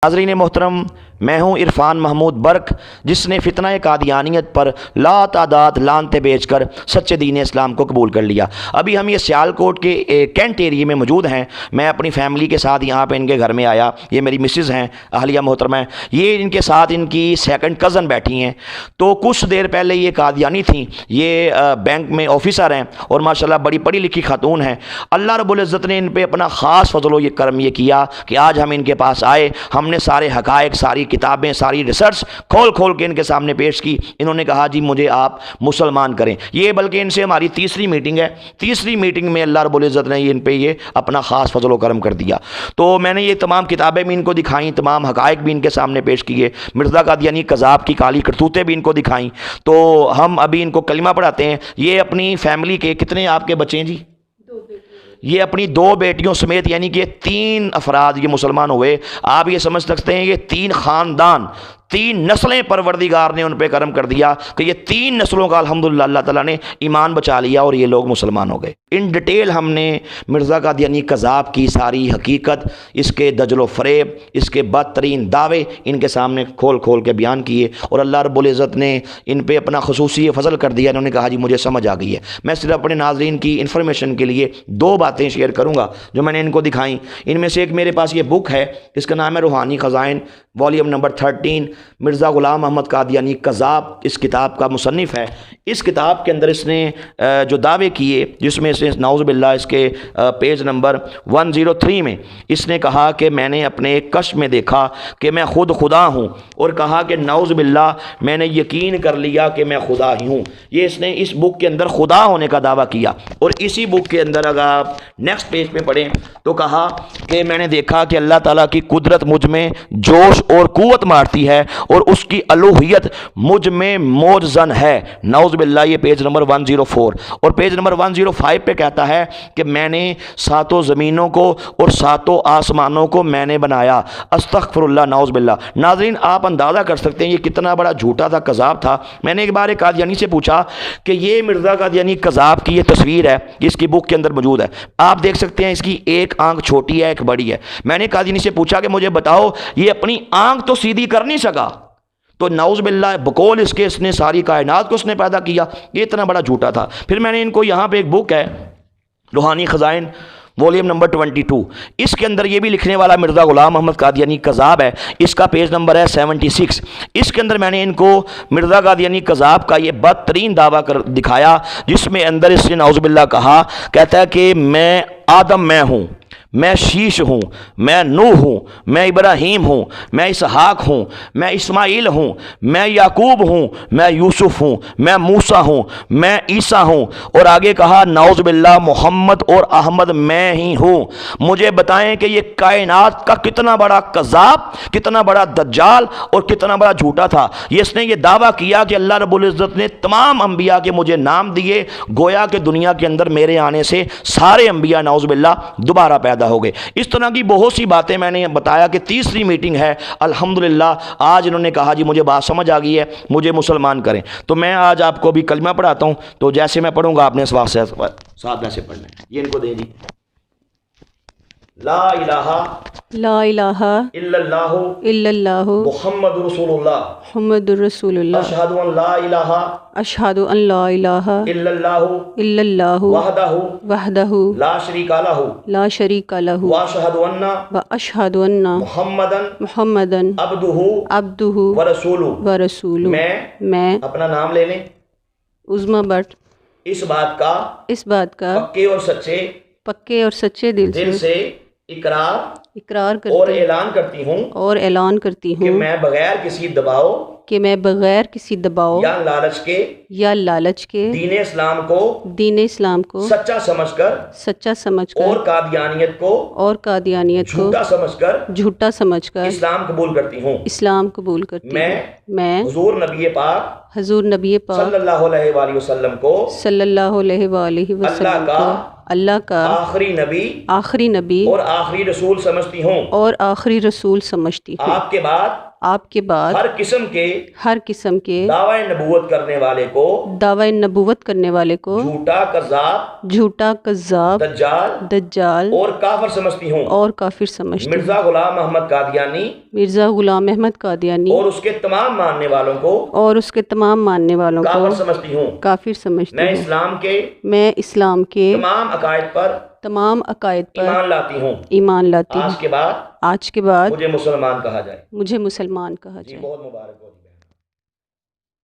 ناظرین محترم، میں ہوں عرفان محمود برق، جس نے فتنہ قادیانیت پر لا تعداد لعنتیں بیچ کر سچے دین اسلام کو قبول کر لیا۔ ابھی ہم یہ سیالکوٹ کے کینٹ ایریے میں موجود ہیں۔ میں اپنی فیملی کے ساتھ یہاں پہ ان کے گھر میں آیا۔ یہ میری مسز ہیں، اہلیہ محترمہ ہیں، یہ ان کے ساتھ ان کی سیکنڈ کزن بیٹھی ہیں۔ تو کچھ دیر پہلے یہ قادیانی تھیں، یہ بینک میں آفیسر ہیں اور ماشاءاللہ بڑی پڑھی لکھی خاتون ہیں۔ اللہ رب العزت نے ان پہ اپنا خاص فضل و کرم یہ کیا کہ آج ہم ان کے پاس آئے، ہم نے سارے حقائق، ساری کتابیں، ساری ریسرچ کھول کے ان کے سامنے پیش کی۔ انہوں نے کہا جی مجھے آپ مسلمان کریں۔ یہ بلکہ ان سے ہماری تیسری میٹنگ ہے۔ تیسری میٹنگ میں اللہ رب العزت نے ان پہ یہ اپنا خاص فضل و کرم کر دیا۔ تو میں نے یہ تمام کتابیں بھی ان کو دکھائیں، تمام حقائق بھی ان کے سامنے پیش کیے، مرزا قادیانی قذاب کی کالی کرتوتیں بھی ان کو دکھائیں۔ تو ہم ابھی ان کو کلمہ پڑھاتے ہیں۔ یہ اپنی فیملی کے کتنے آپ کے بچے ہیں جی؟ یہ اپنی 2 بیٹیوں سمیت، یعنی کہ 3 افراد یہ مسلمان ہوئے۔ آپ یہ سمجھ سکتے ہیں یہ 3 خاندان، 3 نسلیں پروردگار نے ان پہ کرم کر دیا کہ یہ 3 نسلوں کا الحمدللہ اللہ تعالیٰ نے ایمان بچا لیا اور یہ لوگ مسلمان ہو گئے۔ ان ڈیٹیل ہم نے مرزا قادیانی قذاب کی ساری حقیقت، اس کے دجل و فریب، اس کے بدترین دعوے ان کے سامنے کھول کے بیان کیے، اور اللہ رب العزت نے ان پہ اپنا خصوصی فضل کر دیا۔ انہوں نے کہا جی مجھے سمجھ آ گئی ہے۔ میں صرف اپنے ناظرین کی انفارمیشن کے لیے 2 باتیں شیئر کروں گا جو میں نے ان کو دکھائیں۔ ان میں سے ایک میرے پاس یہ بک ہے، اس کا نام ہے روحانی خزائن، والیوم نمبر 13، مرزا غلام احمد قادیانی قذاب اس کتاب کا مصنف ہے۔ اس کتاب کے اندر اس نے جو دعوے کیے، جس میں سے نعوذ باللہ اس کے پیج نمبر 103 میں اس نے کہا کہ میں نے اپنے ایک کشف میں دیکھا کہ میں خود خدا ہوں، اور کہا کہ نعوذ باللہ میں نے یقین کر لیا کہ میں خدا ہی ہوں۔ یہ اس نے اس بک کے اندر خدا ہونے کا دعویٰ کیا، اور اسی بک کے اندر اگر آپ نیکسٹ پیج پہ پڑھیں تو کہا کہ میں نے دیکھا کہ اللہ تعالیٰ کی قدرت مجھ میں جوش اور قوت مارتی ہے، اور اس کی الوہیت مجھ میں موج زن ہے۔ نعوذ باللہ، یہ پیج نمبر 104۔ اور پیج نمبر 105 پہ کہتا ہے کہ میں نے 7 زمینوں کو اور 7 آسمانوں کو میں نے بنایا۔ استغفر اللہ، نعوذ باللہ۔ ناظرین آپ اندازہ کر سکتے ہیں یہ کتنا بڑا جھوٹا تھا، قذاب تھا۔ میں نے ایک بار ایک قادیانی سے پوچھا کہ یہ مرزا قادیانی قذاب کی یہ تصویر ہے، اس کی بک کے اندر موجود ہے، آپ دیکھ سکتے ہیں اس کی ایک آنکھ چھوٹی ہے، ایک بڑی ہے۔ میں نے قادیانی سے پوچھا کہ مجھے بتاؤ یہ اپنی آنکھ تو سیدھی کر نہیں سکا، تو نعوذ باللہ بقول اس کے اس نے ساری کائنات کو اس نے پیدا کیا۔ یہ اتنا بڑا جھوٹا تھا۔ پھر میں نے ان کو یہاں پہ ایک بک ہے روحانی خزائن، والیوم نمبر 22، اس کے اندر یہ بھی لکھنے والا مرزا غلام احمد قادیانی قذاب ہے، اس کا پیج نمبر ہے 76۔ اس کے اندر میں نے ان کو مرزا قادیانی قذاب کا یہ بدترین دعویٰ دکھایا، جس میں اندر اس نے نعوذ باللہ کہا، کہتا ہے کہ میں آدم میں ہوں، میں شیش ہوں، میں نوح ہوں، میں ابراہیم ہوں، میں اسحاق ہوں، میں اسماعیل ہوں، میں یعقوب ہوں، میں یوسف ہوں، میں موسیٰ ہوں، میں عیسیٰ ہوں، اور آگے کہا نعوذ باللہ محمد اور احمد میں ہی ہوں۔ مجھے بتائیں کہ یہ کائنات کا کتنا بڑا قذاب، کتنا بڑا دجال اور کتنا بڑا جھوٹا تھا۔ اس نے یہ دعویٰ کیا کہ اللہ رب العزت نے تمام انبیاء کے مجھے نام دیے، گویا کہ دنیا کے اندر میرے آنے سے سارے انبیاء نعوذ باللہ دوبارہ پیدا ہو گئے۔ اس طرح کی بہت سی باتیں میں نے بتایا کہ تیسری میٹنگ ہے الحمدللہ۔ آج انہوں نے کہا جی مجھے بات سمجھ آ گئی ہے، مجھے مسلمان کریں۔ تو میں آج آپ کو بھی کلمہ پڑھاتا ہوں، تو جیسے میں پڑھوں گا آپ نے ساتھ میں سے پڑھنا ہے۔ یہ ان کو دیں جی۔ لا الہ الا اللہ محمد رسول اللہ اشہد ان لا الہ الا اللہ وحدہ لا شریک لہ واشہد ان محمدن عبدہ ورسولہ۔ میں اپنا نام لے لیں، عظمیٰ بٹ، اس بات کا پکے اور سچے دل سے اقرار اور اعلان کرتی ہوں کہ میں بغیر کسی دباؤ یا لالچ کے دین اسلام کو سچا سمجھ کر اور قادیانیت کو جھوٹا سمجھ کر اسلام قبول کرتی ہوں۔ میں حضور نبی پاک صلی اللہ علیہ وآلہ وسلم کو اللہ کا آخری نبی اور آخری رسول سمجھتی ہوں۔ آپ کے بعد آپ کے بعد ہر قسم کے دعوی نبوت کرنے والے کو جھوٹا کذاب دجال اور کافر سمجھتی ہوں۔ مرزا غلام احمد قادیانی اور اس کے تمام ماننے والوں کو کافر سمجھتی ہوں۔ میں اسلام کے تمام عقائد پر ایمان لاتی ہوں۔ آج کے بعد مجھے مجھے مسلمان کہا جائے۔ مسلمان کہا جی جائے۔ بہت مبارک ہو۔